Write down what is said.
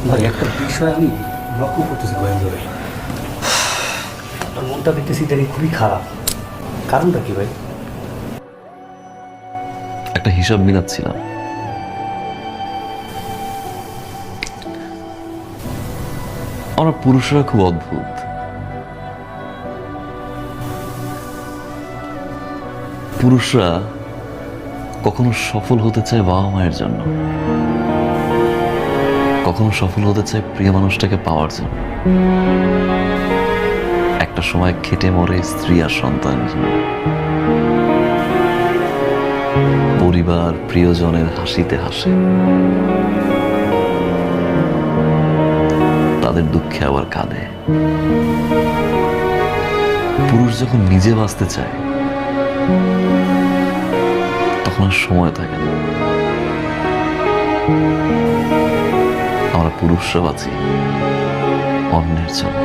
ভাই একটা বিষয় আমি লক্ষ্য করতেছি গোয়েন্দ্র ভাই, আপনার মনটা দেখতেছি ইদানিং খুবই খারাপ। কারণটা কি ভাই? একটা হিসাব মিলাচ্ছিলাম। আমরা পুরুষরা খুব অদ্ভুত। পুরুষরা কখনো সফল হতে চায় বাবা মায়ের জন্য, কখনো সফল হতে চায় প্রিয় মানুষটাকে পাওয়ার জন্য, একটা সময় খেটে মরে স্ত্রী আর সন্তানের জন্য, পরিবার প্রিয়জনের হাসিতে হাসে, তাদের দুঃখে আবার কাঁদে। পুরুষ যখন নিজে বাঁচতে চায় তখন আর সময় থাকে না। আমরা পুরুষরা বাঁচি অন্যের জন্য।